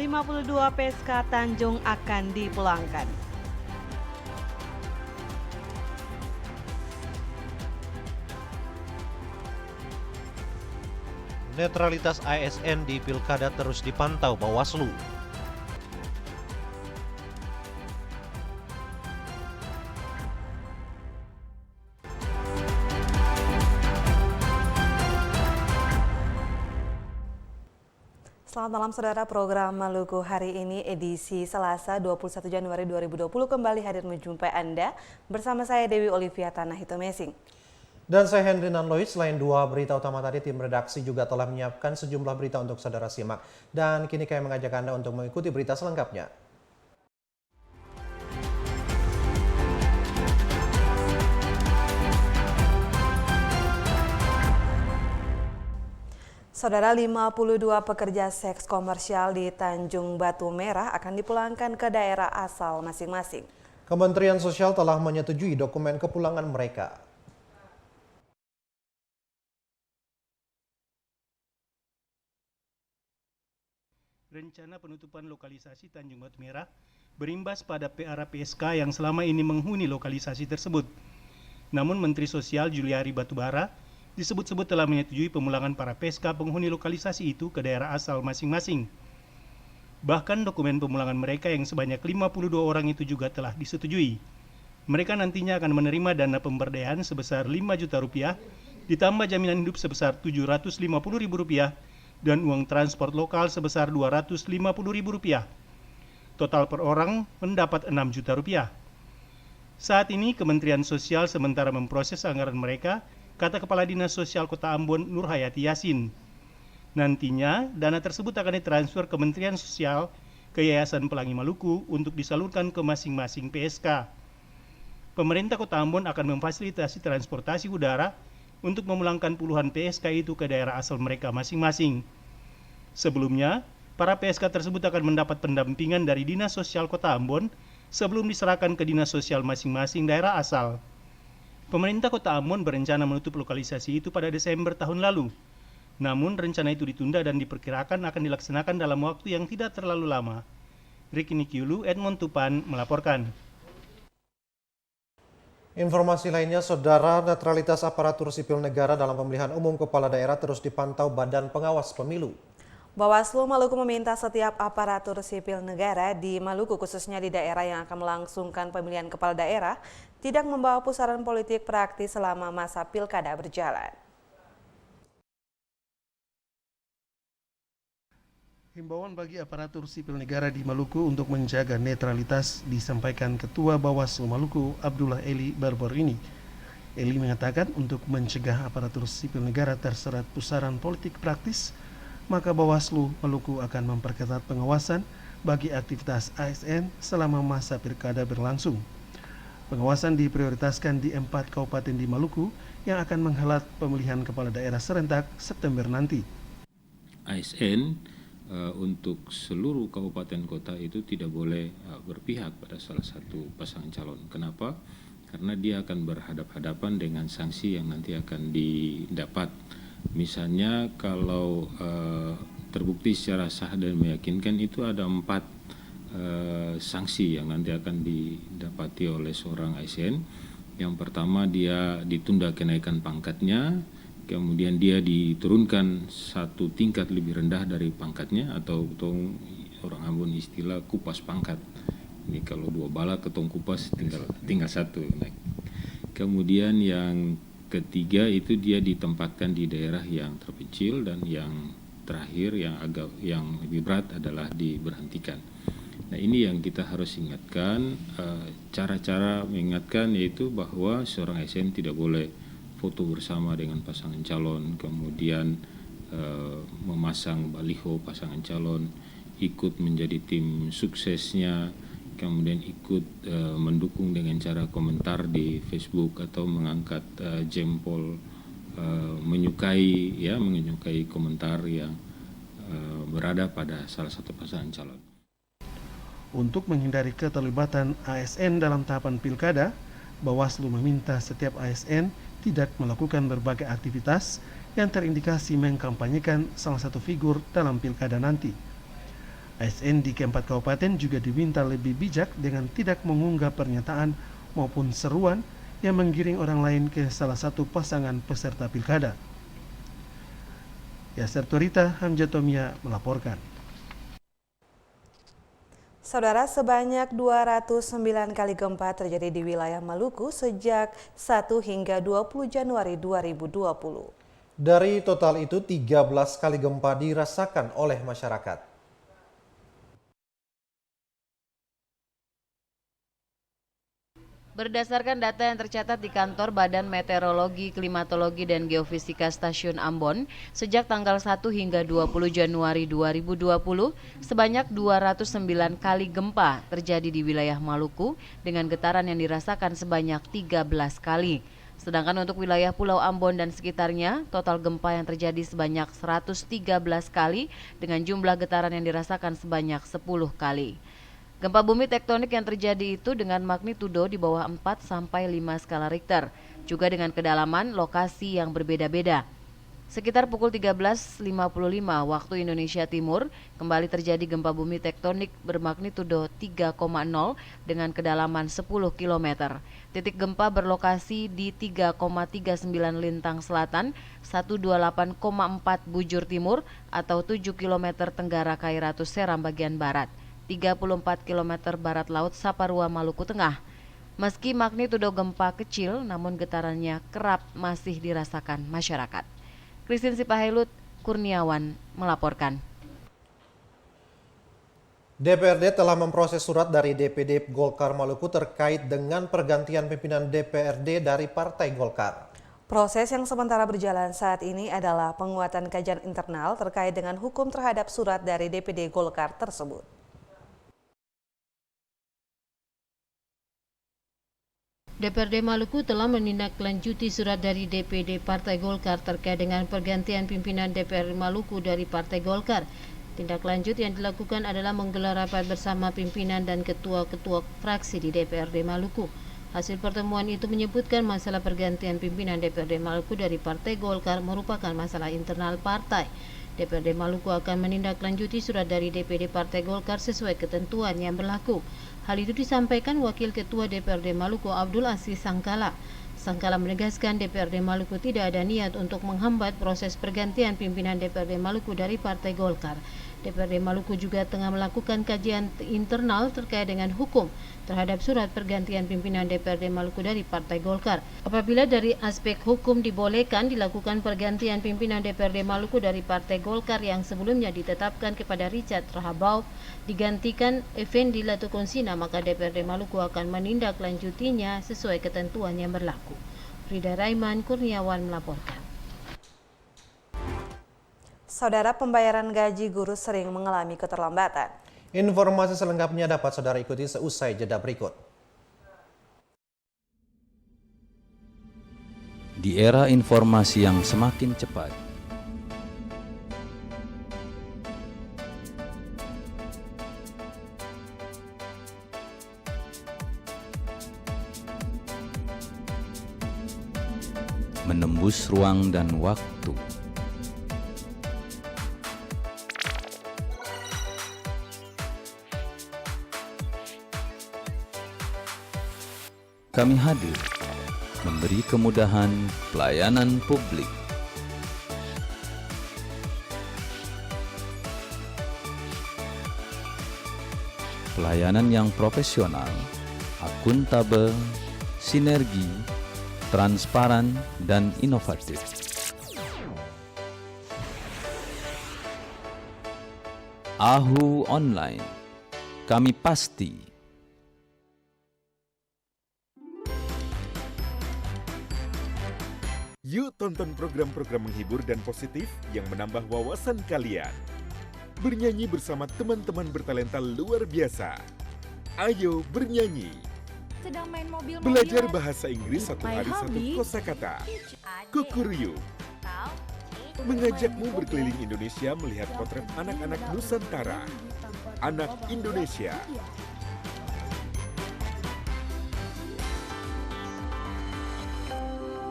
52 PSK Tanjung akan dipulangkan. Netralitas ASN di Pilkada terus dipantau Bawaslu. Selamat malam saudara, program Maluku hari ini edisi Selasa 21 Januari 2020 kembali hadir menjumpai Anda bersama saya Dewi Olivia Tanah Hitomesing. Dan saya Henry Nanloid. Selain dua berita utama tadi, tim redaksi juga telah menyiapkan sejumlah berita untuk saudara simak. Dan kini kami mengajak Anda untuk mengikuti berita selengkapnya. Saudara, 52 pekerja seks komersial di Tanjung Batu Merah akan dipulangkan ke daerah asal masing-masing. Kementerian Sosial telah menyetujui dokumen kepulangan mereka. Rencana penutupan lokalisasi Tanjung Batu Merah berimbas pada PRA PSK yang selama ini menghuni lokalisasi tersebut. Namun Menteri Sosial Juliari Batubara disebut-sebut telah menyetujui pemulangan para PSK penghuni lokalisasi itu ke daerah asal masing-masing. Bahkan dokumen pemulangan mereka yang sebanyak 52 orang itu juga telah disetujui. Mereka nantinya akan menerima dana pemberdayaan sebesar 5 juta rupiah, ditambah jaminan hidup sebesar 750 ribu rupiah, dan uang transport lokal sebesar 250 ribu rupiah. Total per orang mendapat 6 juta rupiah. Saat ini Kementerian Sosial sementara memproses anggaran mereka, kata Kepala Dinas Sosial Kota Ambon Nurhayati Yasin. Nantinya dana tersebut akan ditransfer Kementerian Sosial ke Yayasan Pelangi Maluku untuk disalurkan ke masing-masing PSK. Pemerintah Kota Ambon akan memfasilitasi transportasi udara untuk memulangkan puluhan PSK itu ke daerah asal mereka masing-masing. Sebelumnya, para PSK tersebut akan mendapat pendampingan dari Dinas Sosial Kota Ambon sebelum diserahkan ke Dinas Sosial masing-masing daerah asal. Pemerintah Kota Ambon berencana menutup lokalisasi itu pada Desember tahun lalu. Namun rencana itu ditunda dan diperkirakan akan dilaksanakan dalam waktu yang tidak terlalu lama. Ricky Nikiulu, Edmond Tupan melaporkan. Informasi lainnya, saudara, netralitas aparatur sipil negara dalam pemilihan umum kepala daerah terus dipantau Badan Pengawas Pemilu. Bawaslu Maluku meminta setiap aparatur sipil negara di Maluku, khususnya di daerah yang akan melangsungkan pemilihan kepala daerah, tidak membawa pusaran politik praktis selama masa pilkada berjalan. Himbauan bagi aparatur sipil negara di Maluku untuk menjaga netralitas disampaikan Ketua Bawaslu Maluku Abdullah Eli baru-baru ini. Eli mengatakan untuk mencegah aparatur sipil negara terseret pusaran politik praktis, maka Bawaslu Maluku akan memperketat pengawasan bagi aktivitas ASN selama masa pilkada berlangsung. Pengawasan diprioritaskan di 4 kabupaten di Maluku yang akan menghelat pemilihan kepala daerah serentak September nanti. ASN untuk seluruh kabupaten kota itu tidak boleh berpihak pada salah satu pasangan calon. Kenapa? Karena dia akan berhadapan dengan sanksi yang nanti akan didapat. Misalnya kalau terbukti secara sah dan meyakinkan, itu ada 4 sanksi yang nanti akan didapati oleh seorang ASN. Yang pertama, dia ditunda kenaikan pangkatnya. Kemudian dia diturunkan 1 tingkat lebih rendah dari pangkatnya, atau orang Ambon istilah kupas pangkat. Ini kalau 2 bala ketong kupas tinggal 1 naik. Kemudian yang ketiga itu dia ditempatkan di daerah yang terpencil, dan yang terakhir yang lebih berat adalah diberhentikan. Nah, ini yang kita harus ingatkan. Cara-cara mengingatkan yaitu bahwa seorang ASN tidak boleh foto bersama dengan pasangan calon, kemudian memasang baliho pasangan calon, ikut menjadi tim suksesnya, kemudian ikut mendukung dengan cara komentar di Facebook atau mengangkat jempol, menyukai komentar yang berada pada salah satu pasangan calon. Untuk menghindari keterlibatan ASN dalam tahapan pilkada, Bawaslu meminta setiap ASN tidak melakukan berbagai aktivitas yang terindikasi mengkampanyekan salah satu figur dalam pilkada nanti. ASN di keempat kabupaten juga diminta lebih bijak dengan tidak mengunggah pernyataan maupun seruan yang menggiring orang lain ke salah satu pasangan peserta pilkada. Yasser Torita, Hamjatomia melaporkan. Saudara, sebanyak 209 kali gempa terjadi di wilayah Maluku sejak 1 hingga 20 Januari 2020. Dari total itu, 13 kali gempa dirasakan oleh masyarakat. Berdasarkan data yang tercatat di kantor Badan Meteorologi, Klimatologi, dan Geofisika Stasiun Ambon, sejak tanggal 1 hingga 20 Januari 2020, sebanyak 209 kali gempa terjadi di wilayah Maluku dengan getaran yang dirasakan sebanyak 13 kali. Sedangkan untuk wilayah Pulau Ambon dan sekitarnya, total gempa yang terjadi sebanyak 113 kali dengan jumlah getaran yang dirasakan sebanyak 10 kali. Gempa bumi tektonik yang terjadi itu dengan magnitudo di bawah 4 sampai 5 skala Richter, juga dengan kedalaman lokasi yang berbeda-beda. Sekitar pukul 13.55 waktu Indonesia Timur, kembali terjadi gempa bumi tektonik bermagnitudo 3,0 dengan kedalaman 10 km. Titik gempa berlokasi di 3,39 Lintang Selatan, 128,4 Bujur Timur atau 7 km tenggara Kairatu Seram bagian barat. 34 km barat laut Saparua, Maluku Tengah. Meski magnitudo gempa kecil, namun getarannya kerap masih dirasakan masyarakat. Christine Sipahelut, Kurniawan melaporkan. DPRD telah memproses surat dari DPD Golkar Maluku terkait dengan pergantian pimpinan DPRD dari Partai Golkar. Proses yang sementara berjalan saat ini adalah penguatan kajian internal terkait dengan hukum terhadap surat dari DPD Golkar tersebut. DPRD Maluku telah menindaklanjuti surat dari DPD Partai Golkar terkait dengan pergantian pimpinan DPRD Maluku dari Partai Golkar. Tindak lanjut yang dilakukan adalah menggelar rapat bersama pimpinan dan ketua-ketua fraksi di DPRD Maluku. Hasil pertemuan itu menyebutkan masalah pergantian pimpinan DPRD Maluku dari Partai Golkar merupakan masalah internal partai. DPRD Maluku akan menindaklanjuti surat dari DPD Partai Golkar sesuai ketentuan yang berlaku. Hal itu disampaikan Wakil Ketua DPRD Maluku Abdul Aziz Sangkala. Sangkala menegaskan DPRD Maluku tidak ada niat untuk menghambat proses pergantian pimpinan DPRD Maluku dari Partai Golkar. DPRD Maluku juga tengah melakukan kajian internal terkait dengan hukum terhadap surat pergantian pimpinan DPRD Maluku dari Partai Golkar. Apabila dari aspek hukum dibolehkan dilakukan pergantian pimpinan DPRD Maluku dari Partai Golkar yang sebelumnya ditetapkan kepada Richard Rahabau digantikan Effendi Latukonsina, maka DPRD Maluku akan menindaklanjutinya sesuai ketentuan yang berlaku. Frida Raiman, Kurniawan melaporkan. Saudara, pembayaran gaji guru sering mengalami keterlambatan. Informasi selengkapnya dapat saudara ikuti seusai jeda berikut. Di era informasi yang semakin cepat, menembus ruang dan waktu, kami hadir memberi kemudahan pelayanan publik. Pelayanan yang profesional, akuntabel, sinergi, transparan, dan inovatif. AHU Online, kami pasti. Yuk tonton program-program menghibur dan positif yang menambah wawasan kalian. Bernyanyi bersama teman-teman bertalenta luar biasa. Ayo bernyanyi. Sedang main mobil-mobilan. Belajar bahasa Inggris satu hari satu kosakata. Kukuruyuk. Mengajakmu berkeliling Indonesia melihat potret anak-anak Nusantara. Anak Indonesia.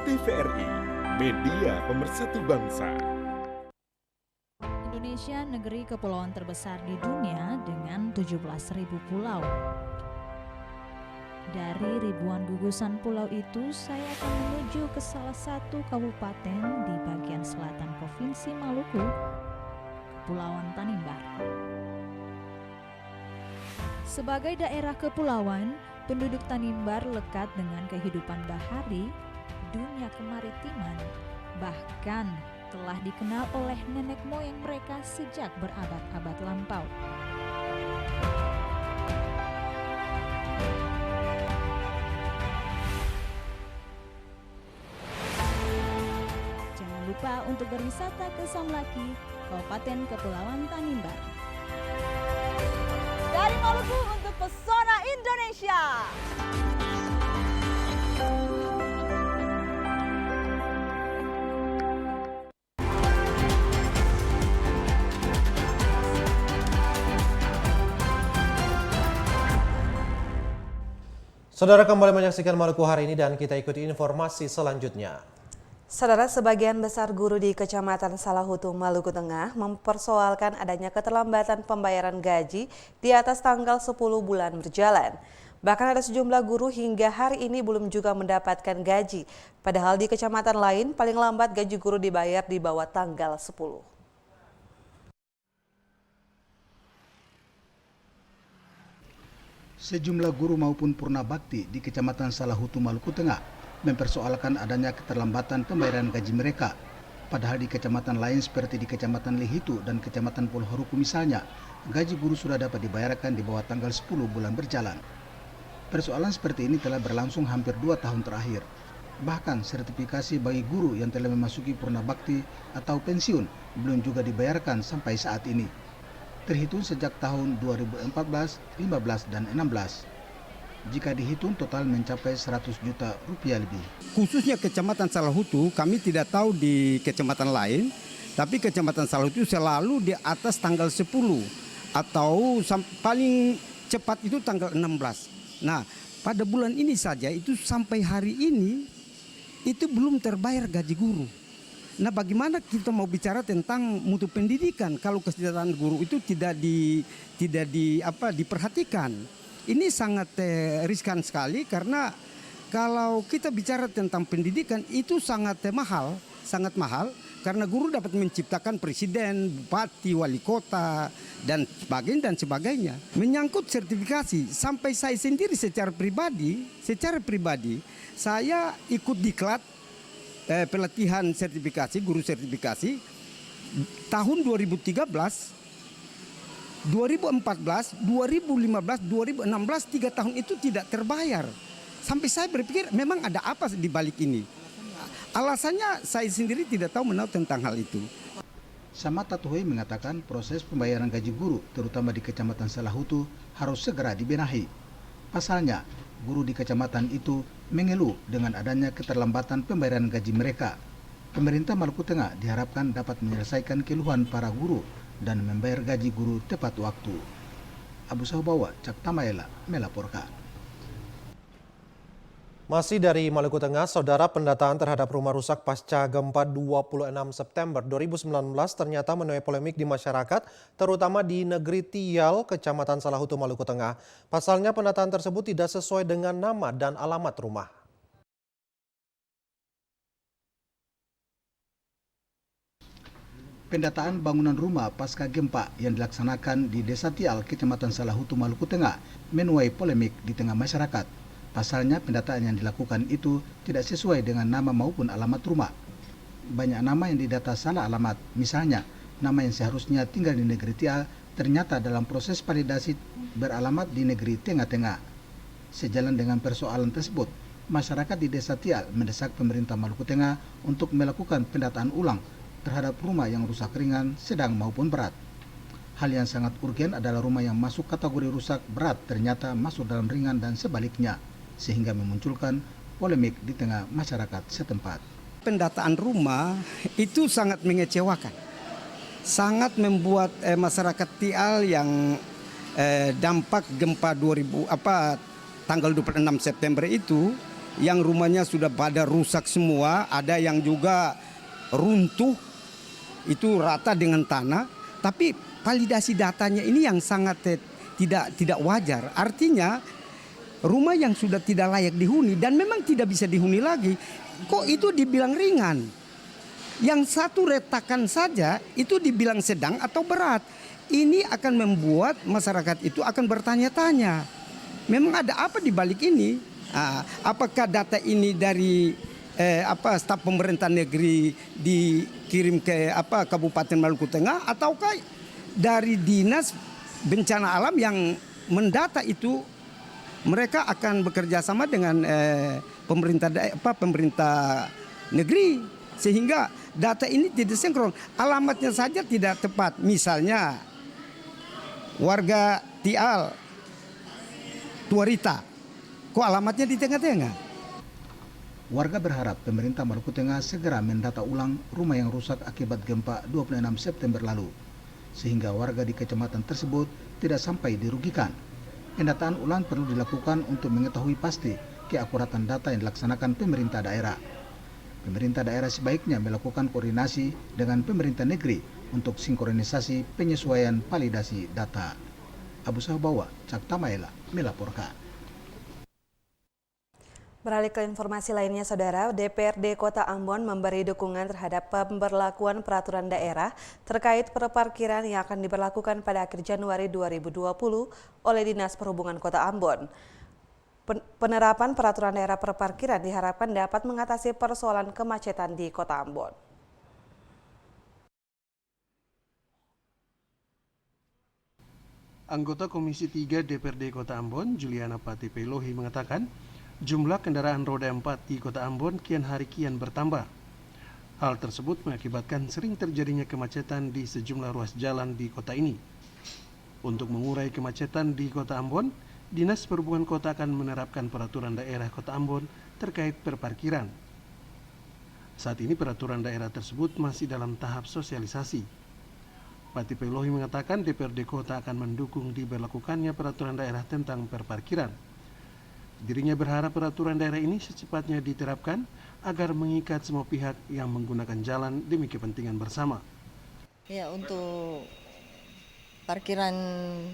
TVRI, media pemersatu bangsa. Indonesia negeri kepulauan terbesar di dunia dengan 17.000 pulau. Dari ribuan gugusan pulau itu, saya akan menuju ke salah satu kabupaten di bagian selatan Provinsi Maluku, Kepulauan Tanimbar. Sebagai daerah kepulauan, penduduk Tanimbar lekat dengan kehidupan bahari, dunia kemaritiman, bahkan telah dikenal oleh nenek moyang mereka sejak berabad-abad lampau. Jangan lupa untuk berwisata ke Samlaki, Kabupaten Kepulauan Tanimbar. Dari Maluku untuk Pesona Indonesia. Saudara kembali menyaksikan Maluku hari ini dan kita ikuti informasi selanjutnya. Saudara, sebagian besar guru di Kecamatan Salahutu, Maluku Tengah mempersoalkan adanya keterlambatan pembayaran gaji di atas tanggal 10 bulan berjalan. Bahkan ada sejumlah guru hingga hari ini belum juga mendapatkan gaji. Padahal di kecamatan lain paling lambat gaji guru dibayar di bawah tanggal 10. Sejumlah guru maupun purna bakti di Kecamatan Salahutu, Maluku Tengah mempersoalkan adanya keterlambatan pembayaran gaji mereka. Padahal di kecamatan lain seperti di Kecamatan Lihitu dan Kecamatan Pulau Haruku misalnya, gaji guru sudah dapat dibayarkan di bawah tanggal 10 bulan berjalan. Persoalan seperti ini telah berlangsung hampir 2 tahun terakhir. Bahkan sertifikasi bagi guru yang telah memasuki purna bakti atau pensiun belum juga dibayarkan sampai saat ini. Terhitung sejak tahun 2014, 15, dan 16. Jika dihitung total mencapai 100 juta rupiah lebih. Khususnya Kecamatan Salahutu, kami tidak tahu di kecamatan lain, tapi Kecamatan Salahutu selalu di atas tanggal 10 atau paling cepat itu tanggal 16. Nah, pada bulan ini saja itu sampai hari ini itu belum terbayar gaji guru. Nah, bagaimana kita mau bicara tentang mutu pendidikan kalau kesejahteraan guru itu tidak diperhatikan? Ini sangat riskan sekali karena kalau kita bicara tentang pendidikan itu sangat mahal karena guru dapat menciptakan presiden, bupati, wali kota dan sebagainya. Menyangkut sertifikasi, sampai saya sendiri secara pribadi saya ikut diklat pelatihan sertifikasi, guru sertifikasi tahun 2013, 2014, 2015, 2016, 3 tahun itu tidak terbayar. Sampai saya berpikir memang ada apa di balik ini. Alasannya saya sendiri tidak tahu tentang hal itu. Samad Tatuhoi mengatakan proses pembayaran gaji guru terutama di Kecamatan Salahutu harus segera dibenahi. Pasalnya, guru di kecamatan itu mengeluh dengan adanya keterlambatan pembayaran gaji mereka. Pemerintah Maluku Tengah diharapkan dapat menyelesaikan keluhan para guru dan membayar gaji guru tepat waktu. Abu Sahubawa, Cak Tamaela, melaporkan. Masih dari Maluku Tengah, saudara, pendataan terhadap rumah rusak pasca gempa 26 September 2019 ternyata menuai polemik di masyarakat, terutama di Negeri Tial, Kecamatan Salahutu, Maluku Tengah. Pasalnya pendataan tersebut tidak sesuai dengan nama dan alamat rumah. Pendataan bangunan rumah pasca gempa yang dilaksanakan di Desa Tial, Kecamatan Salahutu, Maluku Tengah menuai polemik di tengah masyarakat. Pasalnya pendataan yang dilakukan itu tidak sesuai dengan nama maupun alamat rumah. Banyak nama yang didata salah alamat, misalnya nama yang seharusnya tinggal di Negeri Tial ternyata dalam proses validasi beralamat di Negeri Tengah-Tengah. Sejalan dengan persoalan tersebut, masyarakat di Desa Tial mendesak pemerintah Maluku Tengah untuk melakukan pendataan ulang terhadap rumah yang rusak ringan, sedang maupun berat. Hal yang sangat urgen adalah rumah yang masuk kategori rusak berat ternyata masuk dalam ringan dan sebaliknya, sehingga memunculkan polemik di tengah masyarakat setempat. Pendataan rumah itu sangat mengecewakan, sangat membuat masyarakat Tial yang dampak gempa tanggal 26 September itu, yang rumahnya sudah pada rusak semua, ada yang juga runtuh, itu rata dengan tanah. Tapi validasi datanya ini yang sangat tidak wajar. Artinya rumah yang sudah tidak layak dihuni dan memang tidak bisa dihuni lagi, kok itu dibilang ringan. Yang satu retakan saja itu dibilang sedang atau berat. Ini akan membuat masyarakat itu akan bertanya-tanya. Memang ada apa di balik ini? Apakah data ini dari staf pemerintah negeri dikirim ke Kabupaten Maluku Tengah, ataukah dari dinas bencana alam yang mendata itu? Mereka akan bekerja sama dengan pemerintah negeri sehingga data ini tidak sinkron. Alamatnya saja tidak tepat. Misalnya warga Tial Tuarita, kok alamatnya di tengah-tengah? Warga berharap pemerintah Maluku Tengah segera mendata ulang rumah yang rusak akibat gempa 26 September lalu, sehingga warga di kecamatan tersebut tidak sampai dirugikan. Pendataan ulang perlu dilakukan untuk mengetahui pasti keakuratan data yang dilaksanakan pemerintah daerah. Pemerintah daerah sebaiknya melakukan koordinasi dengan pemerintah negeri untuk sinkronisasi penyesuaian validasi data. Abu Sahabawa, Cak Tamaela, melaporkan. Beralih ke informasi lainnya, Saudara, DPRD Kota Ambon memberi dukungan terhadap pemberlakuan peraturan daerah terkait perparkiran yang akan diberlakukan pada akhir Januari 2020 oleh Dinas Perhubungan Kota Ambon. Penerapan peraturan daerah perparkiran diharapkan dapat mengatasi persoalan kemacetan di Kota Ambon. Anggota Komisi 3 DPRD Kota Ambon, Juliana Patipelohi mengatakan, jumlah kendaraan roda 4 di Kota Ambon kian hari kian bertambah. Hal tersebut mengakibatkan sering terjadinya kemacetan di sejumlah ruas jalan di kota ini. Untuk mengurai kemacetan di Kota Ambon, Dinas Perhubungan Kota akan menerapkan peraturan daerah Kota Ambon terkait perparkiran. Saat ini peraturan daerah tersebut masih dalam tahap sosialisasi. Patipelohi mengatakan DPRD Kota akan mendukung diberlakukannya peraturan daerah tentang perparkiran. Dirinya berharap peraturan daerah ini secepatnya diterapkan agar mengikat semua pihak yang menggunakan jalan demi kepentingan bersama. Ya, untuk parkiran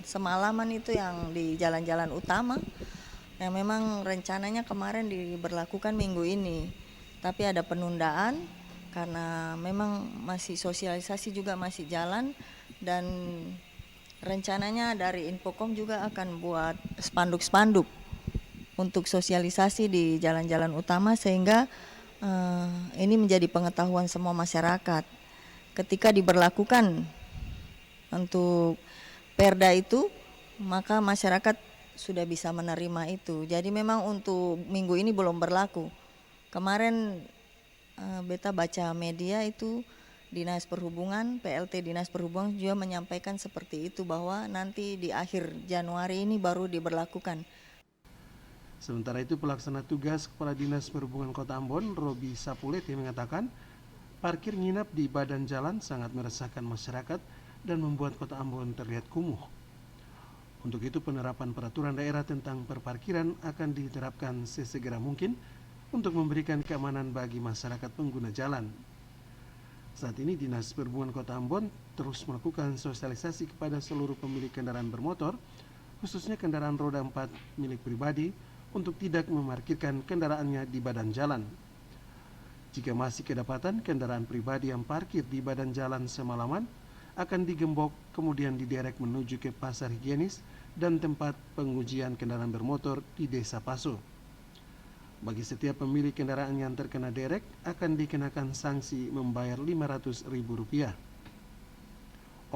semalaman itu yang di jalan-jalan utama yang memang rencananya kemarin diberlakukan minggu ini, tapi ada penundaan karena memang masih sosialisasi juga masih jalan, dan rencananya dari Infocom juga akan buat spanduk-spanduk untuk sosialisasi di jalan-jalan utama sehingga ini menjadi pengetahuan semua masyarakat. Ketika diberlakukan untuk perda itu, maka masyarakat sudah bisa menerima itu. Jadi memang untuk minggu ini belum berlaku. Kemarin beta baca media itu Dinas Perhubungan, PLT Dinas Perhubungan juga menyampaikan seperti itu, bahwa nanti di akhir Januari ini baru diberlakukan. Sementara itu pelaksana tugas Kepala Dinas Perhubungan Kota Ambon, Robi Sapuleti mengatakan, parkir nginap di badan jalan sangat meresahkan masyarakat dan membuat Kota Ambon terlihat kumuh. Untuk itu penerapan peraturan daerah tentang perparkiran akan diterapkan sesegera mungkin untuk memberikan keamanan bagi masyarakat pengguna jalan. Saat ini Dinas Perhubungan Kota Ambon terus melakukan sosialisasi kepada seluruh pemilik kendaraan bermotor, khususnya kendaraan roda 4 milik pribadi, untuk tidak memarkirkan kendaraannya di badan jalan. Jika masih kedapatan kendaraan pribadi yang parkir di badan jalan semalaman, akan digembok kemudian diderek menuju ke pasar higienis dan tempat pengujian kendaraan bermotor di Desa Paso. Bagi setiap pemilik kendaraan yang terkena derek akan dikenakan sanksi membayar Rp500.000.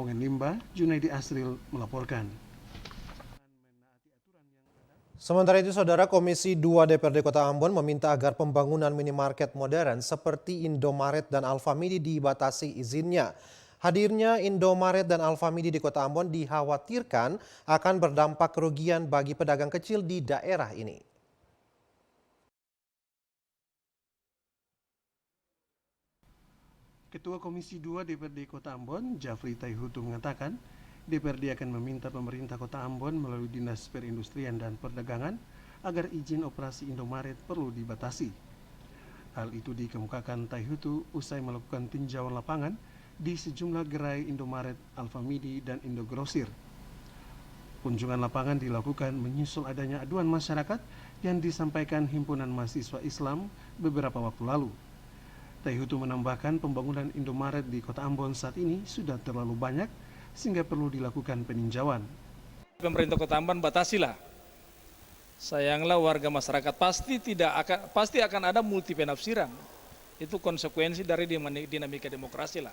Ongen Limba, Junaidi Asril melaporkan. Sementara itu, Saudara, Komisi 2 DPRD Kota Ambon meminta agar pembangunan minimarket modern seperti Indomaret dan Alfamidi dibatasi izinnya. Hadirnya Indomaret dan Alfamidi di Kota Ambon dikhawatirkan akan berdampak kerugian bagi pedagang kecil di daerah ini. Ketua Komisi 2 DPRD Kota Ambon, Jafri Taihutu mengatakan, DPRD akan meminta pemerintah Kota Ambon melalui Dinas Perindustrian dan Perdagangan agar izin operasi Indomaret perlu dibatasi. Hal itu dikemukakan Taihutu usai melakukan tinjauan lapangan di sejumlah gerai Indomaret, Alfamidi, dan Indogrosir. Kunjungan lapangan dilakukan menyusul adanya aduan masyarakat yang disampaikan Himpunan Mahasiswa Islam beberapa waktu lalu. Taihutu menambahkan pembangunan Indomaret di Kota Ambon saat ini sudah terlalu banyak sehingga perlu dilakukan peninjauan. Pemerintah Kota Ambon batasilah. Sayanglah warga masyarakat pasti akan ada multi penafsiran. Itu konsekuensi dari dinamika demokrasi lah.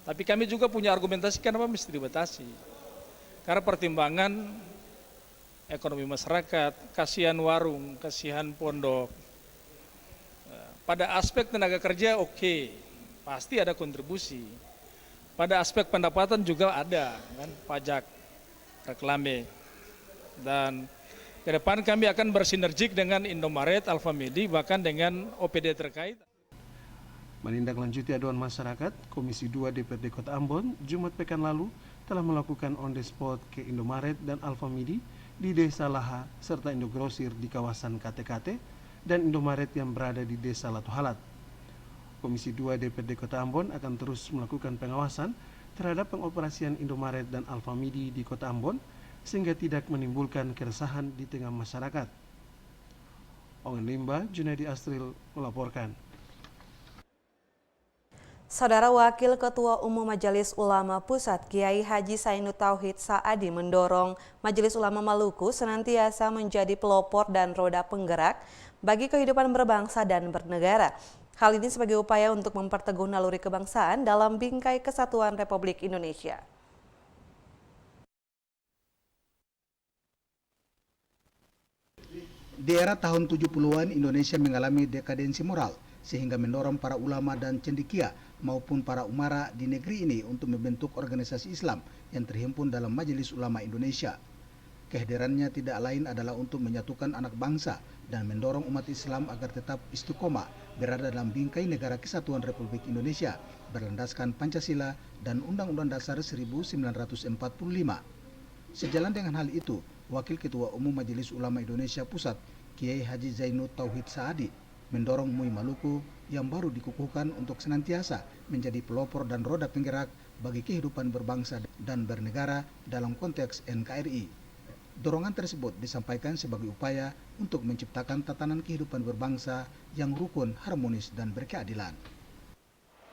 Tapi kami juga punya argumentasi kenapa mesti dibatasi. Karena pertimbangan ekonomi masyarakat, kasihan warung, kasihan pondok. Pada aspek tenaga kerja oke, pasti ada kontribusi. Pada aspek pendapatan juga ada, kan, pajak, reklame. Dan ke depan kami akan bersinergik dengan Indomaret, Alfamidi, bahkan dengan OPD terkait. Menindaklanjuti aduan masyarakat, Komisi 2 DPRD Kota Ambon Jumat pekan lalu telah melakukan on the spot ke Indomaret dan Alfamidi di Desa Laha serta Indogrosir di kawasan KTKT dan Indomaret yang berada di Desa Latuhalat. Komisi 2 DPRD Kota Ambon akan terus melakukan pengawasan terhadap pengoperasian Indomaret dan Alfamidi di Kota Ambon sehingga tidak menimbulkan keresahan di tengah masyarakat. Ongen Limba, Junaidi Astril melaporkan. Saudara Wakil Ketua Umum Majelis Ulama Pusat Kiai Haji Zainul Tauhid Saadi mendorong Majelis Ulama Maluku senantiasa menjadi pelopor dan roda penggerak bagi kehidupan berbangsa dan bernegara. Hal ini sebagai upaya untuk memperteguh naluri kebangsaan dalam bingkai kesatuan Republik Indonesia. Di era tahun 70-an Indonesia mengalami dekadensi moral sehingga mendorong para ulama dan cendekia maupun para umara di negeri ini untuk membentuk organisasi Islam yang terhimpun dalam Majelis Ulama Indonesia. Kehadirannya tidak lain adalah untuk menyatukan anak bangsa dan mendorong umat Islam agar tetap istiqomah berada dalam bingkai negara kesatuan Republik Indonesia berlandaskan Pancasila dan Undang-Undang Dasar 1945. Sejalan dengan hal itu, Wakil Ketua Umum Majelis Ulama Indonesia Pusat Kiai Haji Zainul Tauhid Saadi mendorong MUI Maluku yang baru dikukuhkan untuk senantiasa menjadi pelopor dan roda penggerak bagi kehidupan berbangsa dan bernegara dalam konteks NKRI. Dorongan tersebut disampaikan sebagai upaya untuk menciptakan tatanan kehidupan berbangsa yang rukun, harmonis, dan berkeadilan.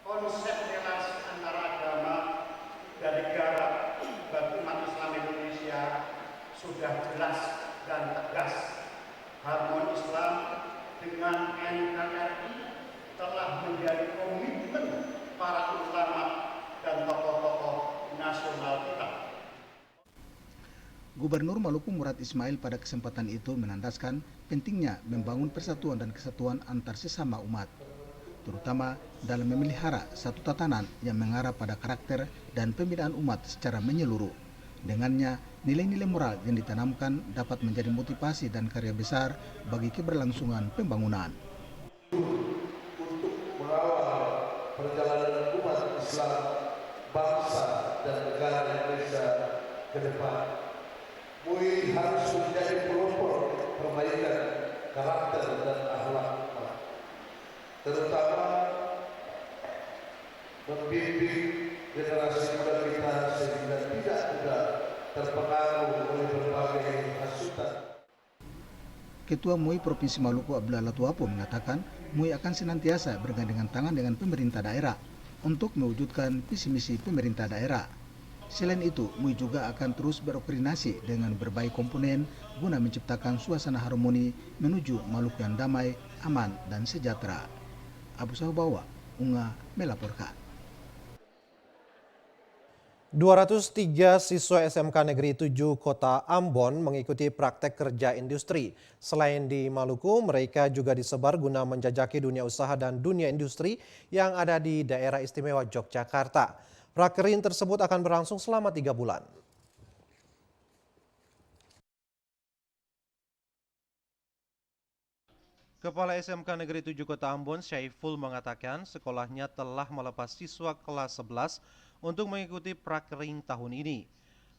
Konsep relasi antara agama dan negara bagi umat Islam Indonesia sudah jelas dan tegas. Harmoni Islam dengan NKRI telah menjadi komitmen para ulama dan tokoh-tokoh nasional kita. Gubernur Maluku Murad Ismail pada kesempatan itu menandaskan pentingnya membangun persatuan dan kesatuan antar sesama umat, terutama dalam memelihara satu tatanan yang mengarah pada karakter dan pembinaan umat secara menyeluruh. Dengannya, nilai-nilai moral yang ditanamkan dapat menjadi motivasi dan karya besar bagi keberlangsungan pembangunan. Untuk mengawal perjalanan umat Islam, bangsa dan negara Indonesia ke depan, MUI harus menjadi pelopor perbaikan karakter dan akhlak umat, terutama membimbing generasi muda kita sehingga tidak mudah terpengaruh oleh berbagai hasutan. Ketua MUI Provinsi Maluku Abdullah Latuapo mengatakan MUI akan senantiasa bergandengan tangan dengan pemerintah daerah untuk mewujudkan visi misi pemerintah daerah. Selain itu, MUI juga akan terus berkoordinasi dengan berbagai komponen guna menciptakan suasana harmoni menuju Maluku yang damai, aman, dan sejahtera. Abu Sahubawa, UNGA melaporkan. 203 siswa SMK Negeri 7 Kota Ambon mengikuti praktek kerja industri. Selain di Maluku, mereka juga disebar guna menjajaki dunia usaha dan dunia industri yang ada di daerah istimewa Yogyakarta. Prakerin tersebut akan berlangsung selama 3 bulan. Kepala SMK Negeri 7 Kota Ambon, Syaiful, mengatakan sekolahnya telah melepas siswa kelas 11 untuk mengikuti prakering tahun ini.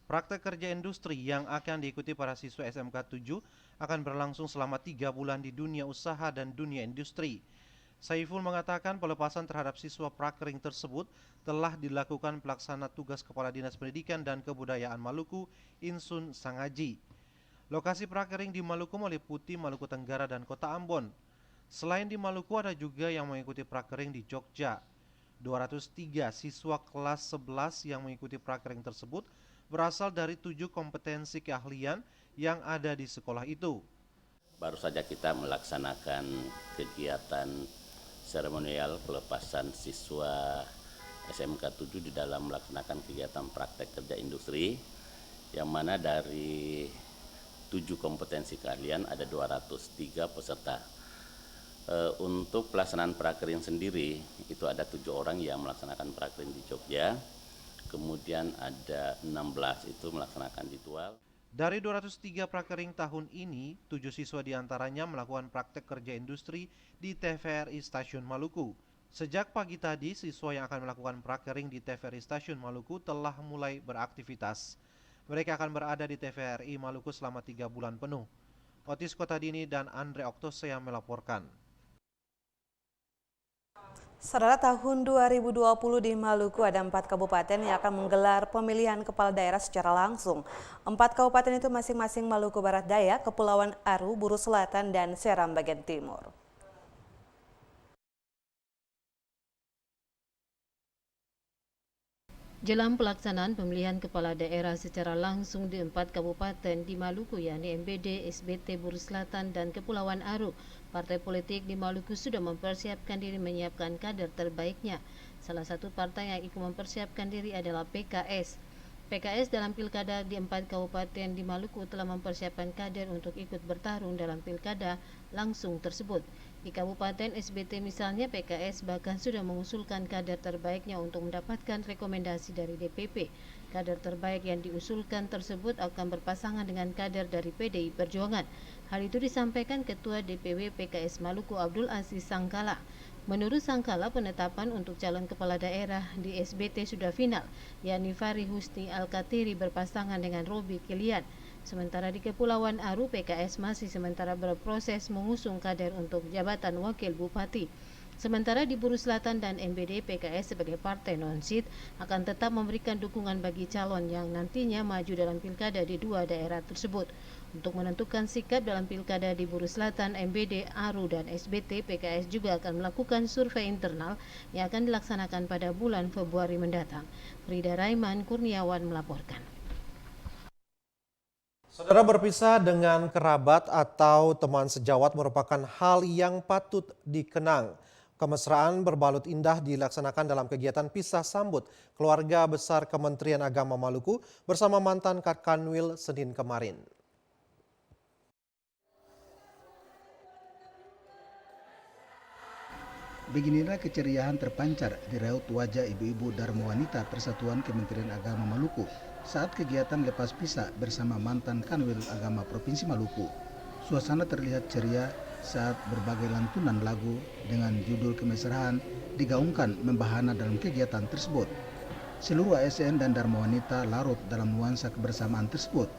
Praktek kerja industri yang akan diikuti para siswa SMK 7 akan berlangsung selama 3 bulan di dunia usaha dan dunia industri. Saiful mengatakan pelepasan terhadap siswa prakering tersebut telah dilakukan pelaksana tugas Kepala Dinas Pendidikan dan Kebudayaan Maluku, Insun Sangaji. Lokasi prakering di Maluku meliputi Maluku Tenggara dan Kota Ambon. Selain di Maluku ada juga yang mengikuti prakering di Jogja. 203 siswa kelas 11 yang mengikuti prakering tersebut berasal dari 7 kompetensi keahlian yang ada di sekolah itu. Baru saja kita melaksanakan kegiatan seremonial pelepasan siswa SMK 7 di dalam melaksanakan kegiatan praktek kerja industri, yang mana dari 7 kompetensi keahlian ada 203 peserta. Untuk pelaksanaan prakering sendiri itu ada 7 orang yang melaksanakan prakering di Jogja, kemudian ada 16 itu melaksanakan di Tual. Dari 203 prakering tahun ini, 7 siswa diantaranya melakukan praktek kerja industri di TVRI Stasiun Maluku. Sejak pagi tadi, siswa yang akan melakukan prakering di TVRI Stasiun Maluku telah mulai beraktivitas. Mereka akan berada di TVRI Maluku selama 3 bulan penuh. Otis Kotadini dan Andre Oktose yang melaporkan. Saudara, tahun 2020 di Maluku ada 4 kabupaten yang akan menggelar pemilihan kepala daerah secara langsung. 4 kabupaten itu masing-masing Maluku Barat Daya, Kepulauan Aru, Buru Selatan, dan Seram bagian timur. Jelang pelaksanaan pemilihan kepala daerah secara langsung di 4 kabupaten di Maluku, yakni MBD, SBT, Buru Selatan, dan Kepulauan Aru, partai politik di Maluku sudah mempersiapkan diri menyiapkan kader terbaiknya. Salah satu partai yang ikut mempersiapkan diri adalah PKS. PKS dalam pilkada di 4 kabupaten di Maluku telah mempersiapkan kader untuk ikut bertarung dalam pilkada langsung tersebut. Di Kabupaten SBT misalnya, PKS bahkan sudah mengusulkan kader terbaiknya untuk mendapatkan rekomendasi dari DPP. Kader terbaik yang diusulkan tersebut akan berpasangan dengan kader dari PDI Perjuangan. Hal itu disampaikan Ketua DPW PKS Maluku Abdul Aziz Sangkala. Menurut Sangkala, penetapan untuk calon kepala daerah di SBT sudah final, yakni Fahri Husni Al-Katiri berpasangan dengan Robi Kilian. Sementara di Kepulauan Aru, PKS masih sementara berproses mengusung kader untuk jabatan wakil bupati. Sementara di Buru Selatan dan MBD, PKS sebagai partai non-sit akan tetap memberikan dukungan bagi calon yang nantinya maju dalam pilkada di 2 daerah tersebut. Untuk menentukan sikap dalam pilkada di Buru Selatan, MBD, Aru, dan SBT, PKS juga akan melakukan survei internal yang akan dilaksanakan pada bulan Februari mendatang. Frida Raiman Kurniawan melaporkan. Saudara, berpisah dengan kerabat atau teman sejawat merupakan hal yang patut dikenang. Kemesraan berbalut indah dilaksanakan dalam kegiatan pisah sambut keluarga besar Kementerian Agama Maluku bersama mantan Katkanwil Senin kemarin. Beginilah keceriaan terpancar di raut wajah ibu-ibu Dharma Wanita Persatuan Kementerian Agama Maluku saat kegiatan lepas pisah bersama mantan Kanwil Agama Provinsi Maluku. Suasana terlihat ceria saat berbagai lantunan lagu dengan judul kemesraan digaungkan membahana dalam kegiatan tersebut. Seluruh ASN dan Dharma Wanita larut dalam nuansa kebersamaan tersebut.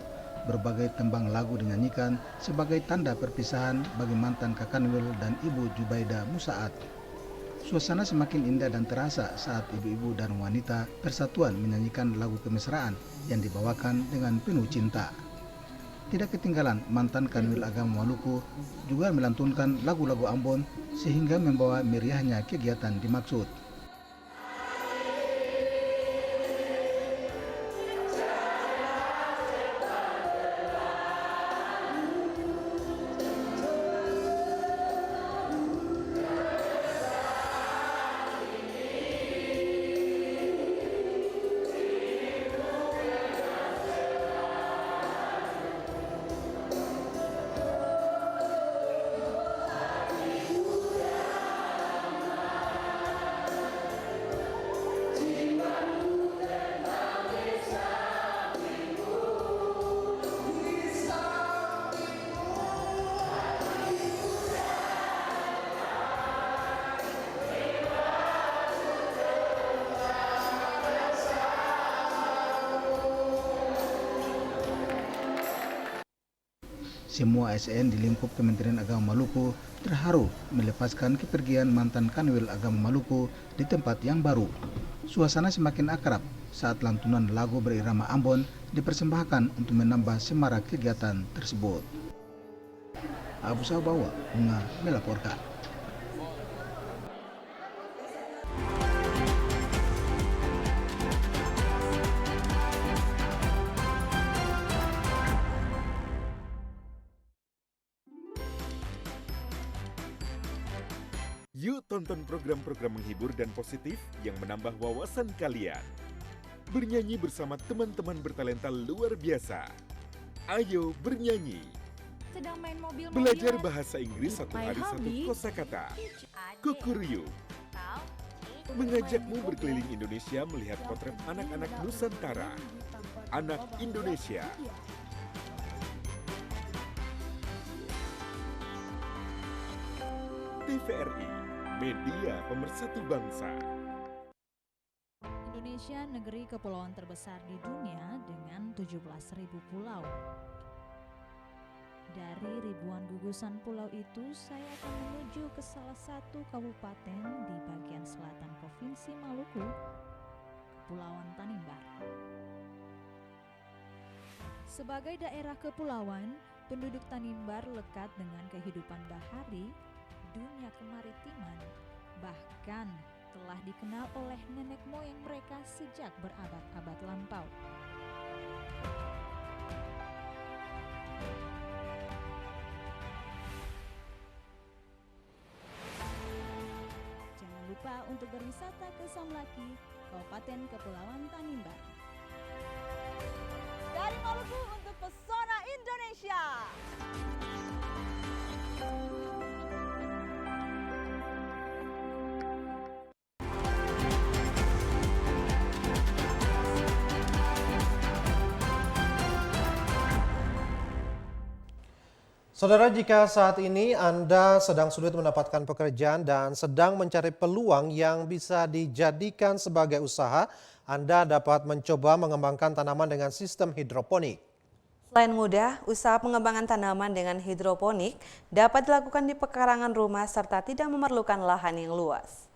Berbagai tembang lagu dinyanyikan sebagai tanda perpisahan bagi mantan Kakanwil dan Ibu Jubaida Musaat. Suasana semakin indah dan terasa saat ibu-ibu dan wanita persatuan menyanyikan lagu kemesraan yang dibawakan dengan penuh cinta. Tidak ketinggalan, mantan Kanwil Agama Maluku juga melantunkan lagu-lagu Ambon sehingga membawa meriahnya kegiatan dimaksud. Semua ASN di lingkup Kementerian Agama Maluku terharu melepaskan kepergian mantan Kanwil Agama Maluku di tempat yang baru. Suasana semakin akrab saat lantunan lagu berirama Ambon dipersembahkan untuk menambah semarak kegiatan tersebut. Abu Sabawa melaporkan. Yuk tonton program-program menghibur dan positif yang menambah wawasan kalian. Bernyanyi bersama teman-teman bertalenta luar biasa. Ayo bernyanyi. Sedang main mobil. Belajar bahasa Inggris satu hari satu kosakata. Kukuryu. Mengajakmu berkeliling Indonesia melihat potret anak-anak Nusantara. Anak Indonesia. TVRI, media pemersatu bangsa. Indonesia negeri kepulauan terbesar di dunia dengan 17.000 pulau. Dari ribuan gugusan pulau itu, saya akan menuju ke salah satu kabupaten di bagian selatan Provinsi Maluku, Kepulauan Tanimbar. Sebagai daerah kepulauan, penduduk Tanimbar lekat dengan kehidupan bahari, dunia kemaritiman, bahkan telah dikenal oleh nenek moyang mereka sejak berabad-abad lampau. Jangan lupa untuk berwisata ke Samlaki, Kabupaten Kepulauan Tanimbar. Dari Maluku untuk Pesona Indonesia. Saudara, jika saat ini Anda sedang sulit mendapatkan pekerjaan dan sedang mencari peluang yang bisa dijadikan sebagai usaha, Anda dapat mencoba mengembangkan tanaman dengan sistem hidroponik. Selain mudah, usaha pengembangan tanaman dengan hidroponik dapat dilakukan di pekarangan rumah serta tidak memerlukan lahan yang luas.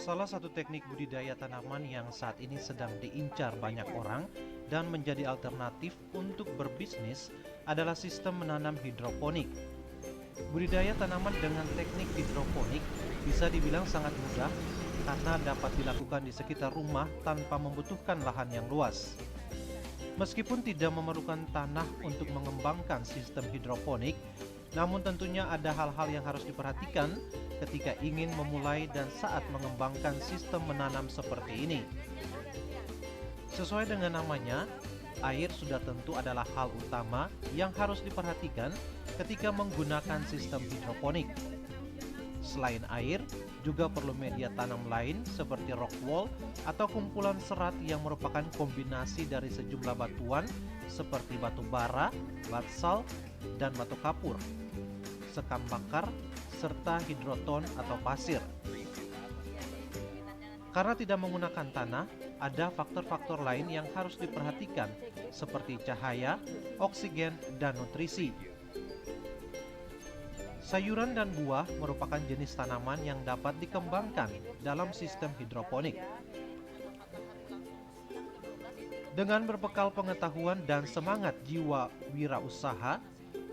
Salah satu teknik budidaya tanaman yang saat ini sedang diincar banyak orang dan menjadi alternatif untuk berbisnis adalah sistem menanam hidroponik. Budidaya tanaman dengan teknik hidroponik bisa dibilang sangat mudah karena dapat dilakukan di sekitar rumah tanpa membutuhkan lahan yang luas. Meskipun tidak memerlukan tanah untuk mengembangkan sistem hidroponik, namun tentunya ada hal-hal yang harus diperhatikan ketika ingin memulai dan saat mengembangkan sistem menanam seperti ini. Sesuai dengan namanya, air sudah tentu adalah hal utama yang harus diperhatikan ketika menggunakan sistem hidroponik. Selain air, juga perlu media tanam lain seperti rock wool atau kumpulan serat yang merupakan kombinasi dari sejumlah batuan seperti batu bara, batsalt, dan batu kapur, sekam bakar, serta hidroton atau pasir. Karena tidak menggunakan tanah, ada faktor-faktor lain yang harus diperhatikan seperti cahaya, oksigen, dan nutrisi. Sayuran dan buah merupakan jenis tanaman yang dapat dikembangkan dalam sistem hidroponik. Dengan berbekal pengetahuan dan semangat jiwa wirausaha,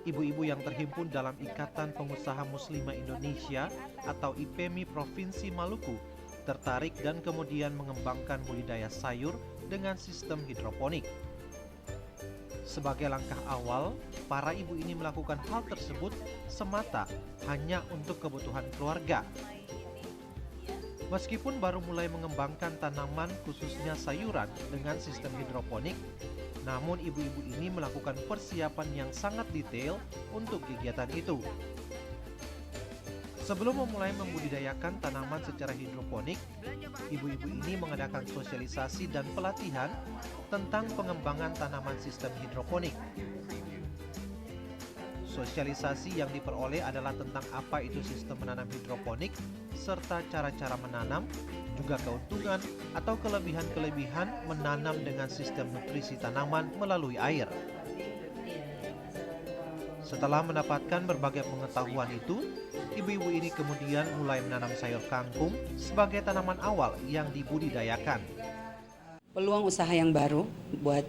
ibu-ibu yang terhimpun dalam Ikatan Pengusaha Muslimah Indonesia atau IPMI Provinsi Maluku tertarik dan kemudian mengembangkan budidaya sayur dengan sistem hidroponik. Sebagai langkah awal, para ibu ini melakukan hal tersebut semata hanya untuk kebutuhan keluarga. Meskipun baru mulai mengembangkan tanaman khususnya sayuran dengan sistem hidroponik, namun ibu-ibu ini melakukan persiapan yang sangat detail untuk kegiatan itu. Sebelum memulai membudidayakan tanaman secara hidroponik, ibu-ibu ini mengadakan sosialisasi dan pelatihan tentang pengembangan tanaman sistem hidroponik. Sosialisasi yang diperoleh adalah tentang apa itu sistem menanam hidroponik, serta cara-cara menanam, juga keuntungan atau kelebihan-kelebihan menanam dengan sistem nutrisi tanaman melalui air. Setelah mendapatkan berbagai pengetahuan itu, ibu-ibu ini kemudian mulai menanam sayur kangkung sebagai tanaman awal yang dibudidayakan. Peluang usaha yang baru buat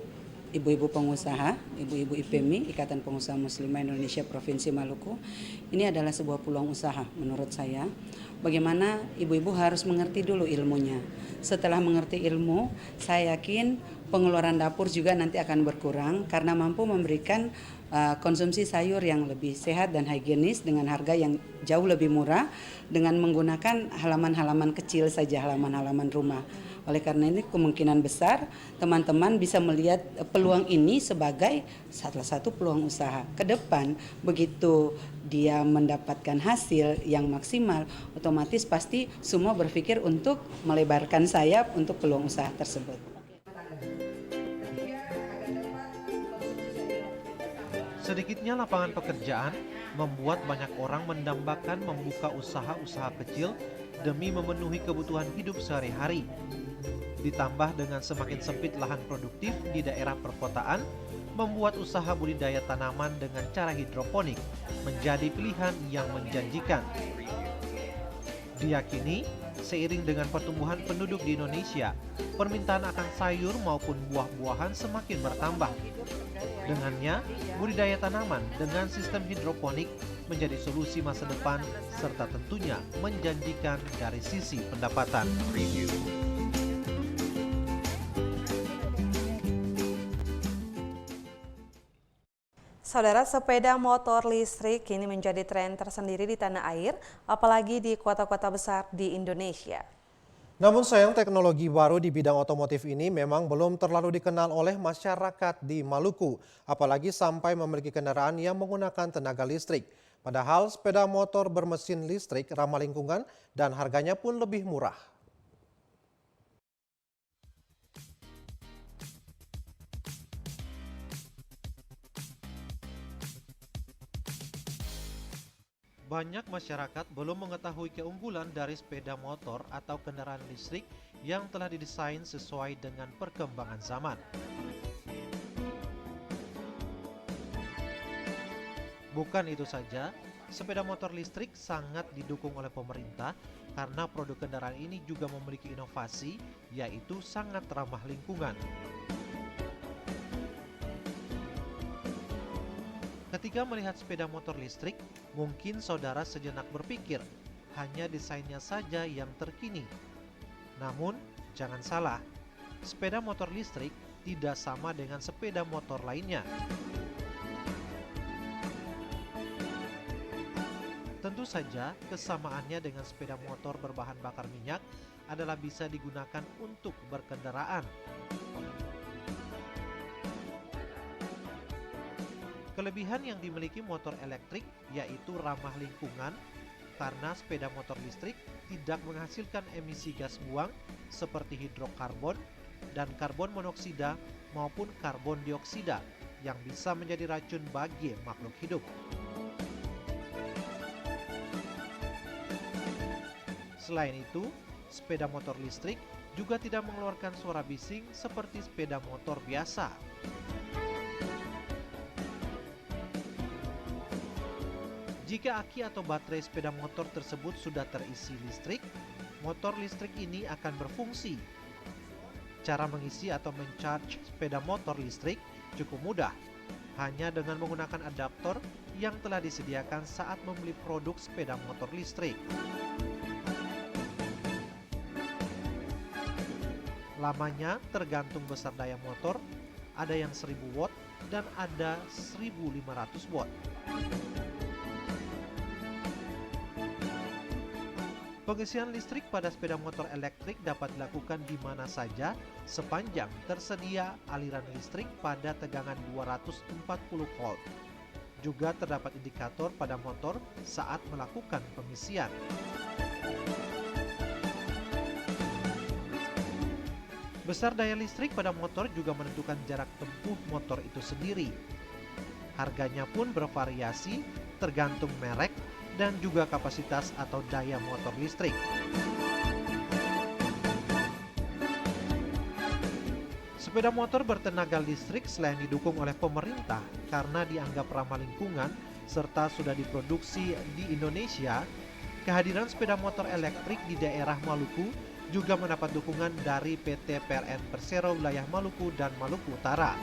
ibu-ibu pengusaha, ibu-ibu IPMI, Ikatan Pengusaha Muslimah Indonesia Provinsi Maluku, ini adalah sebuah peluang usaha menurut saya. Bagaimana ibu-ibu harus mengerti dulu ilmunya. Setelah mengerti ilmu, saya yakin pengeluaran dapur juga nanti akan berkurang karena mampu memberikan konsumsi sayur yang lebih sehat dan higienis dengan harga yang jauh lebih murah dengan menggunakan halaman-halaman kecil saja, halaman-halaman rumah. Oleh karena ini kemungkinan besar teman-teman bisa melihat peluang ini sebagai salah satu peluang usaha. Ke depan begitu dia mendapatkan hasil yang maksimal, otomatis pasti semua berpikir untuk melebarkan sayap untuk peluang usaha tersebut. Sedikitnya lapangan pekerjaan membuat banyak orang mendambakan membuka usaha-usaha kecil demi memenuhi kebutuhan hidup sehari-hari. Ditambah dengan semakin sempit lahan produktif di daerah perkotaan, membuat usaha budidaya tanaman dengan cara hidroponik menjadi pilihan yang menjanjikan. Diyakini, seiring dengan pertumbuhan penduduk di Indonesia, permintaan akan sayur maupun buah-buahan semakin bertambah. Dengannya, budidaya tanaman dengan sistem hidroponik menjadi solusi masa depan serta tentunya menjanjikan dari sisi pendapatan. Saudara, sepeda motor listrik kini menjadi tren tersendiri di tanah air, apalagi di kota-kota besar di Indonesia. Namun sayang teknologi baru di bidang otomotif ini memang belum terlalu dikenal oleh masyarakat di Maluku, apalagi sampai memiliki kendaraan yang menggunakan tenaga listrik. Padahal sepeda motor bermesin listrik ramah lingkungan dan harganya pun lebih murah. Banyak masyarakat belum mengetahui keunggulan dari sepeda motor atau kendaraan listrik yang telah didesain sesuai dengan perkembangan zaman. Bukan itu saja, sepeda motor listrik sangat didukung oleh pemerintah karena produk kendaraan ini juga memiliki inovasi, yaitu sangat ramah lingkungan. Ketika melihat sepeda motor listrik, mungkin saudara sejenak berpikir hanya desainnya saja yang terkini. Namun, jangan salah, sepeda motor listrik tidak sama dengan sepeda motor lainnya. Tentu saja, kesamaannya dengan sepeda motor berbahan bakar minyak adalah bisa digunakan untuk berkendaraan. Kelebihan yang dimiliki motor elektrik yaitu ramah lingkungan karena sepeda motor listrik tidak menghasilkan emisi gas buang seperti hidrokarbon dan karbon monoksida maupun karbon dioksida yang bisa menjadi racun bagi makhluk hidup. Selain itu, sepeda motor listrik juga tidak mengeluarkan suara bising seperti sepeda motor biasa. Jika aki atau baterai sepeda motor tersebut sudah terisi listrik, motor listrik ini akan berfungsi. Cara mengisi atau mencharge sepeda motor listrik cukup mudah, hanya dengan menggunakan adaptor yang telah disediakan saat membeli produk sepeda motor listrik. Lamanya tergantung besar daya motor, ada yang 1000 watt dan ada 1500 watt. Pengisian listrik pada sepeda motor elektrik dapat dilakukan di mana saja sepanjang tersedia aliran listrik pada tegangan 240 volt. Juga terdapat indikator pada motor saat melakukan pengisian. Besar daya listrik pada motor juga menentukan jarak tempuh motor itu sendiri. Harganya pun bervariasi tergantung merek dan juga kapasitas atau daya motor listrik. Sepeda motor bertenaga listrik selain didukung oleh pemerintah karena dianggap ramah lingkungan serta sudah diproduksi di Indonesia, kehadiran sepeda motor elektrik di daerah Maluku juga mendapat dukungan dari PT PLN Persero wilayah Maluku dan Maluku Utara.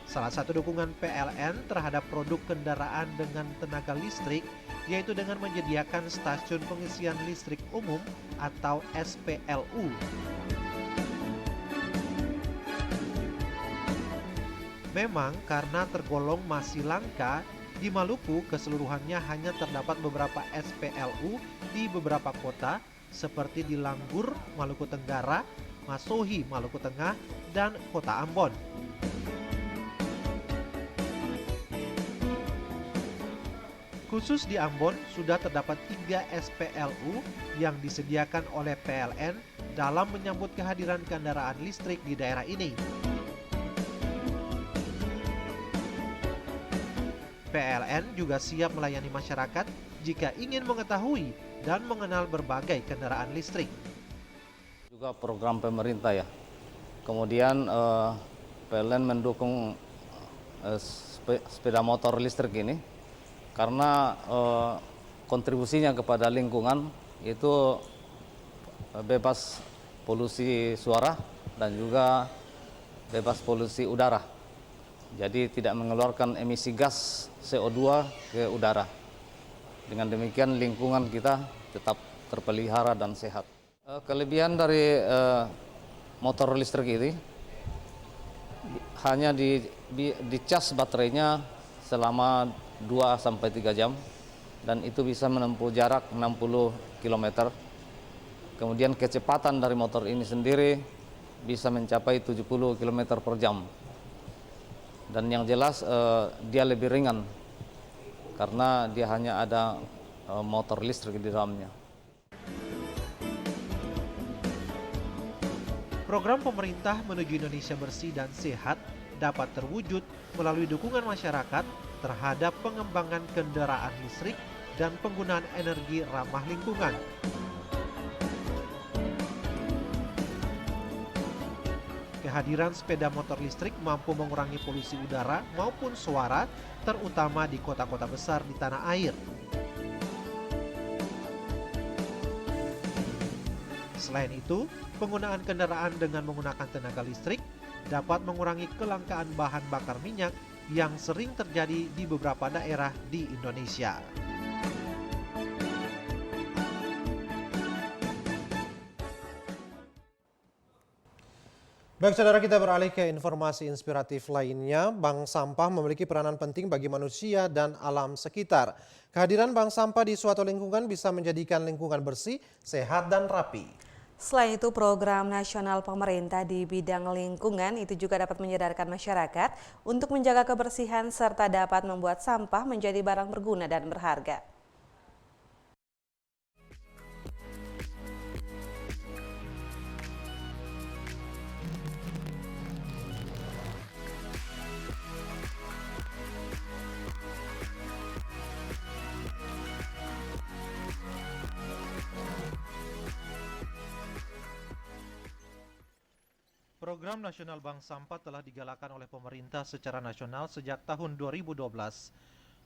Salah satu dukungan PLN terhadap produk kendaraan dengan tenaga listrik yaitu dengan menyediakan stasiun pengisian listrik umum atau SPLU. Memang karena tergolong masih langka, di Maluku keseluruhannya hanya terdapat beberapa SPLU di beberapa kota seperti di Langgur, Maluku Tenggara, Masohi, Maluku Tengah, dan Kota Ambon. Khusus di Ambon sudah terdapat 3 SPLU yang disediakan oleh PLN dalam menyambut kehadiran kendaraan listrik di daerah ini. PLN juga siap melayani masyarakat jika ingin mengetahui dan mengenal berbagai kendaraan listrik. Juga program pemerintah ya. Kemudian PLN mendukung sepeda motor listrik ini karena kontribusinya kepada lingkungan itu bebas polusi suara dan juga bebas polusi udara. Jadi tidak mengeluarkan emisi gas CO2 ke udara. Dengan demikian lingkungan kita tetap terpelihara dan sehat. Kelebihan dari motor listrik ini hanya dicas baterainya selama 2-3 jam dan itu bisa menempuh jarak 60 km. Kemudian kecepatan dari motor ini sendiri bisa mencapai 70 km per jam. Dan yang jelas dia lebih ringan karena dia hanya ada motor listrik di dalamnya. Program pemerintah menuju Indonesia bersih dan sehat dapat terwujud melalui dukungan masyarakat terhadap pengembangan kendaraan listrik dan penggunaan energi ramah lingkungan. Kehadiran sepeda motor listrik mampu mengurangi polusi udara maupun suara, terutama di kota-kota besar di tanah air. Selain itu, penggunaan kendaraan dengan menggunakan tenaga listrik dapat mengurangi kelangkaan bahan bakar minyak yang sering terjadi di beberapa daerah di Indonesia. Baik saudara, kita beralih ke informasi inspiratif lainnya. Bank sampah memiliki peranan penting bagi manusia dan alam sekitar. Kehadiran bank sampah di suatu lingkungan bisa menjadikan lingkungan bersih, sehat, dan rapi. Selain itu, program nasional pemerintah di bidang lingkungan itu juga dapat menyadarkan masyarakat untuk menjaga kebersihan serta dapat membuat sampah menjadi barang berguna dan berharga. Program Nasional Bank Sampah telah digalakan oleh pemerintah secara nasional sejak tahun 2012.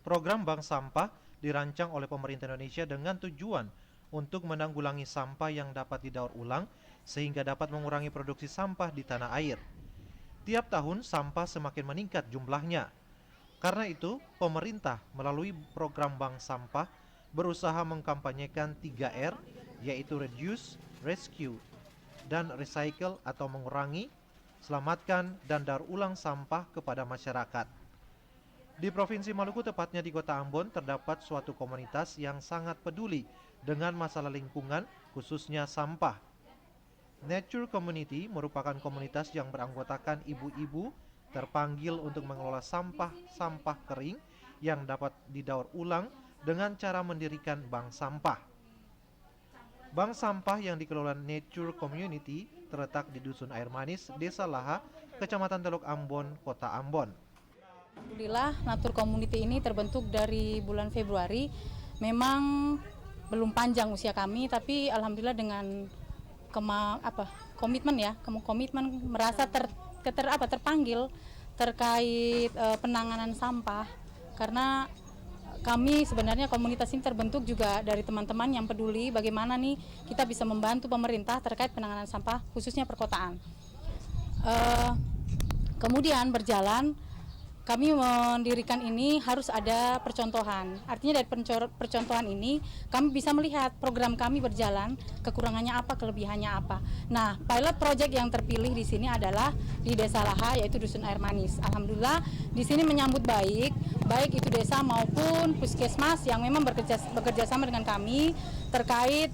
Program Bank Sampah dirancang oleh pemerintah Indonesia dengan tujuan untuk menanggulangi sampah yang dapat didaur ulang sehingga dapat mengurangi produksi sampah di tanah air. Tiap tahun sampah semakin meningkat jumlahnya. Karena itu, pemerintah melalui program Bank Sampah berusaha mengkampanyekan 3R, yaitu Reduce, Rescue, dan recycle atau mengurangi, selamatkan, dan daur ulang sampah kepada masyarakat. Di Provinsi Maluku, tepatnya di Kota Ambon, terdapat suatu komunitas yang sangat peduli dengan masalah lingkungan, khususnya sampah. Nature Community merupakan komunitas yang beranggotakan ibu-ibu terpanggil untuk mengelola sampah-sampah kering yang dapat didaur ulang dengan cara mendirikan bank sampah. Bank sampah yang dikelola Nature Community terletak di Dusun Air Manis, Desa Laha, Kecamatan Teluk Ambon, Kota Ambon. Alhamdulillah, Natur Community ini terbentuk dari bulan Februari. Memang belum panjang usia kami, tapi alhamdulillah dengan komitmen merasa terpanggil terkait penanganan sampah, karena kami sebenarnya komunitas ini terbentuk juga dari teman-teman yang peduli bagaimana nih kita bisa membantu pemerintah terkait penanganan sampah khususnya perkotaan. Kemudian berjalan, kami mendirikan ini harus ada percontohan. Artinya dari percontohan ini kami bisa melihat program kami berjalan, kekurangannya apa, kelebihannya apa. Nah, pilot project yang terpilih di sini adalah di Desa Laha, yaitu Dusun Air Manis. Alhamdulillah di sini menyambut baik itu desa maupun puskesmas yang memang bekerja sama dengan kami terkait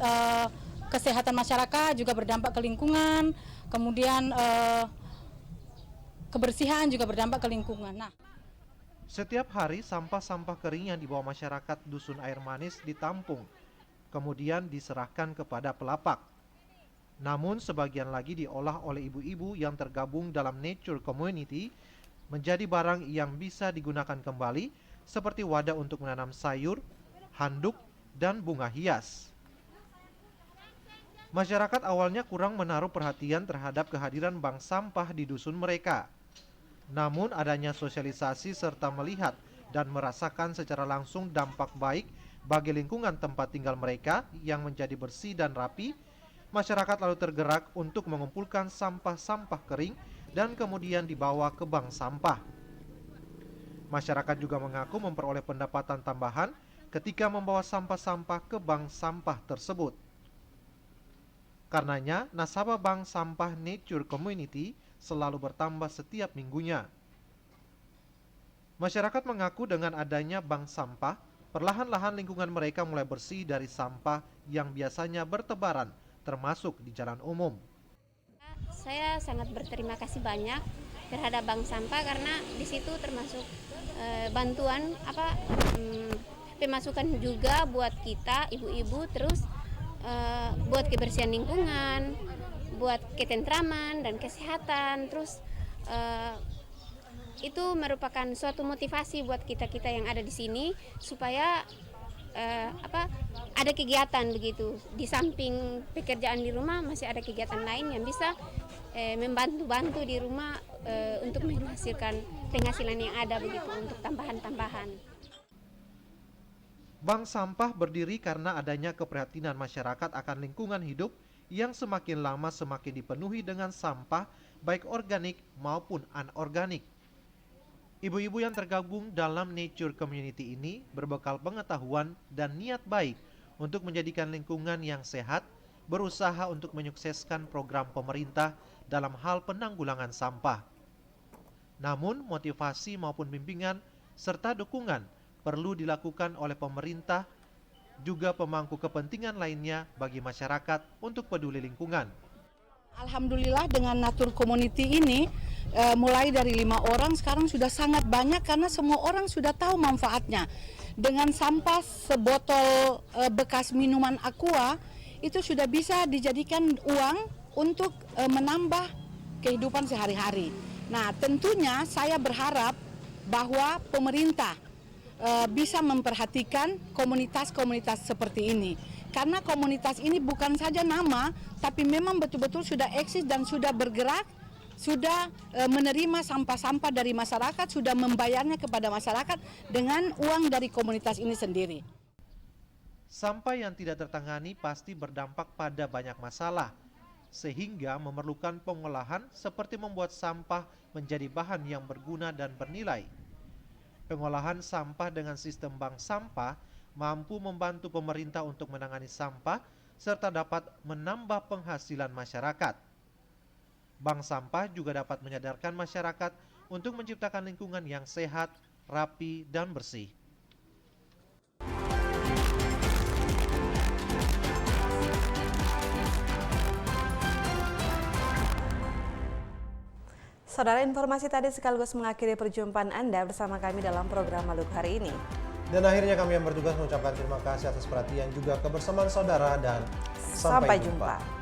kesehatan masyarakat, juga berdampak ke lingkungan, kemudian kebersihan juga berdampak ke lingkungan. Nah, setiap hari sampah-sampah kering yang dibawa masyarakat Dusun Air Manis ditampung, kemudian diserahkan kepada pelapak. Namun sebagian lagi diolah oleh ibu-ibu yang tergabung dalam Nature Community menjadi barang yang bisa digunakan kembali seperti wadah untuk menanam sayur, handuk, dan bunga hias. Masyarakat awalnya kurang menaruh perhatian terhadap kehadiran bank sampah di dusun mereka. Namun adanya sosialisasi serta melihat dan merasakan secara langsung dampak baik bagi lingkungan tempat tinggal mereka yang menjadi bersih dan rapi, masyarakat lalu tergerak untuk mengumpulkan sampah-sampah kering dan kemudian dibawa ke bank sampah. Masyarakat juga mengaku memperoleh pendapatan tambahan ketika membawa sampah-sampah ke bank sampah tersebut. Karenanya, nasabah bank sampah Nature Community selalu bertambah setiap minggunya. Masyarakat mengaku dengan adanya bank sampah, perlahan-lahan lingkungan mereka mulai bersih dari sampah yang biasanya bertebaran, termasuk di jalan umum. Saya sangat berterima kasih banyak terhadap bank sampah karena di situ termasuk bantuan pemasukan juga buat kita ibu-ibu, terus buat kebersihan lingkungan, buat ketentraman dan kesehatan, terus itu merupakan suatu motivasi buat kita-kita yang ada di sini supaya ada kegiatan begitu. Di samping pekerjaan di rumah masih ada kegiatan lain yang bisa membantu-bantu di rumah untuk menghasilkan penghasilan yang ada begitu untuk tambahan-tambahan. Bank sampah berdiri karena adanya keprihatinan masyarakat akan lingkungan hidup yang semakin lama semakin dipenuhi dengan sampah baik organik maupun anorganik. Ibu-ibu yang tergabung dalam Nature Community ini berbekal pengetahuan dan niat baik untuk menjadikan lingkungan yang sehat, berusaha untuk menyukseskan program pemerintah dalam hal penanggulangan sampah. Namun motivasi maupun bimbingan serta dukungan perlu dilakukan oleh pemerintah juga pemangku kepentingan lainnya bagi masyarakat untuk peduli lingkungan. Alhamdulillah dengan Natur Community ini mulai dari 5 orang sekarang sudah sangat banyak karena semua orang sudah tahu manfaatnya. Dengan sampah sebotol bekas minuman aqua itu sudah bisa dijadikan uang untuk menambah kehidupan sehari-hari. Nah, tentunya saya berharap bahwa pemerintah bisa memperhatikan komunitas-komunitas seperti ini. Karena komunitas ini bukan saja nama, tapi memang betul-betul sudah eksis dan sudah bergerak, sudah menerima sampah-sampah dari masyarakat, sudah membayarnya kepada masyarakat dengan uang dari komunitas ini sendiri. Sampah yang tidak tertangani pasti berdampak pada banyak masalah, sehingga memerlukan pengolahan seperti membuat sampah menjadi bahan yang berguna dan bernilai. Pengolahan sampah dengan sistem bank sampah mampu membantu pemerintah untuk menangani sampah serta dapat menambah penghasilan masyarakat. Bank sampah juga dapat menyadarkan masyarakat untuk menciptakan lingkungan yang sehat, rapi, dan bersih. Saudara, informasi tadi sekaligus mengakhiri perjumpaan Anda bersama kami dalam program Maluku hari ini. Dan akhirnya kami yang bertugas mengucapkan terima kasih atas perhatian juga kebersamaan saudara dan sampai jumpa.